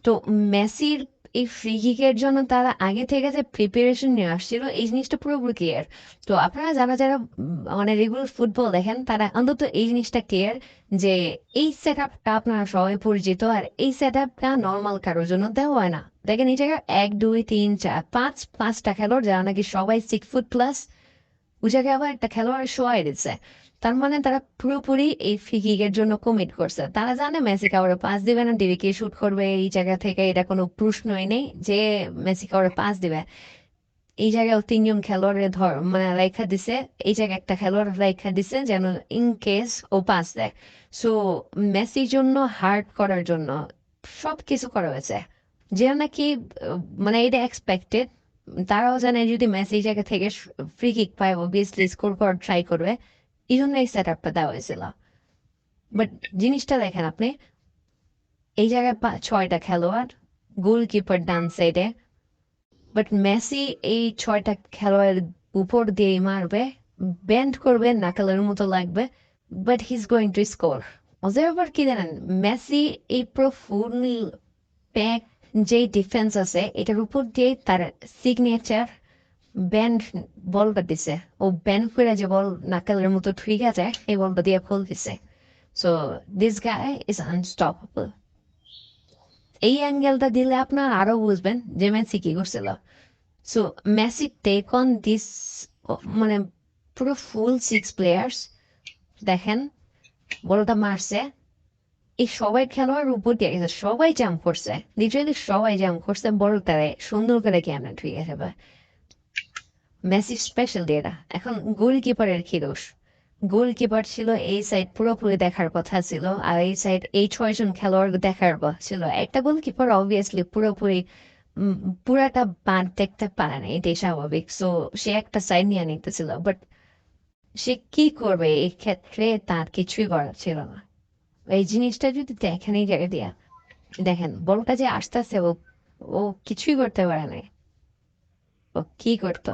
তো মেসির এই ফ্রি কিকের জন্য তারা আগে থেকে যে প্রিপারেশন নিয়ে আসছিল এই জিনিসটা পুরোপুরি ক্লিয়ার। তো আপনারা যারা যারা মানে রেগুলার ফুটবল দেখেন তারা অন্তত এই জিনিসটা ক্লিয়ার যে এই সেট আপটা আপনারা সবাই পরিচিত, আর এই সেট আপটা নর্মাল কারোর জন্য দেওয়া হয় না। দেখেন এই জায়গায় 1 2 3 4 5 5টা খেলোয়াড় যারা নাকি সবাই 6 ফুট প্লাস, ওই জায়গায় আবার একটা খেলোয়াড় শোয়াই দিচ্ছে। তার মানে তারা পুরোপুরি এই ফ্রি কিকের জন্য কমিট করছে। তারা জানে মেসি কাউরে পাস দিবে না, ডিবিকে শুট করবে এই জায়গা থেকে, এটা কোনো প্রশ্নই নেই যে মেসি কাউরে পাস দিবে। এই জায়গায় 3 জন খেলোয়াড়ের ধর মানে রেখা দিছে, এই জায়গায় একটা খেলোয়াড় রেখা দিছে যেন ইন কেস ও পাস দেয়। সো মেসির জন্য হার্ড করার জন্য সব কিছু করা হয়েছে, যে নাকি মানে এটা এক্সপেক্টেড। তারাও জানে যদি মেসি এই জায়গা থেকে ফ্রি কিক পায় অবভিয়াসলি স্কোর করার ট্রাই করবে, এই জন্য এই সেট আপটা দেওয়া হয়েছিল। বাট জিনিসটা দেখেন আপনি, এই জায়গায় 6টা খেলোয়াড়, গোলকিপার ডান সাইডে, বাট মেসি এই 6টা খেলোয়াড়ের উপর দিয়ে মারবে, ব্যান্ড করবে, নাকালের মতো লাগবে, but he is going to score. মজার ব্যাপার কি জানেন, মেসি এই পুরো ফুল প্যাক যে ডিফেন্স আছে এটার উপর দিয়ে তার সিগনেচার ব্যান্ড বলটা দিছে। ও ব্যান্ড করে যে বল নাকালের মতো ঠিক আছে এই বলটা দিয়ে ফুল দিছে। So this guy is unstoppable. এই অ্যাঙ্গেলটা দিলে আপনার আরো বুঝবেন যে মেসি কি করছিল। So Messi take on this, মানে পুরো ফুল 6 প্লেয়ার্স, দেখেন বলটা মারছে, এই সবাই খেলোয়াড় উপর দিয়ে গেছে, সবাই জাম্প করছে, লিটারালি সবাই জাম্প করছে, বলটারে সুন্দর করে কেমন ঠিক আছে। মেসি স্পেশাল এটা। এখন গোলকিপারের কি দোষ? গোলকিপার ছিল এই সাইড পুরোপুরি দেখার কথা ছিল, আর এই সাইড এই 6 জন খেলোয়াড় দেখার কথা ছিল। একটা গোলকিপার অবভিয়াসলি পুরোপুরি উম, পুরাটা বাদ দেখতে পারে না, এটাই স্বাভাবিক। সো সে একটা সাইড নিয়ে নিতেছিল, বাট সে কি করবে এই ক্ষেত্রে, তার কিছুই করার ছিল না। এই জিনিসটা যদি দেখেন এই জায়গা দিয়া, দেখেন বলটা যে আসতেছে, ও ও কিছুই করতে পারে না। ও কি করতো?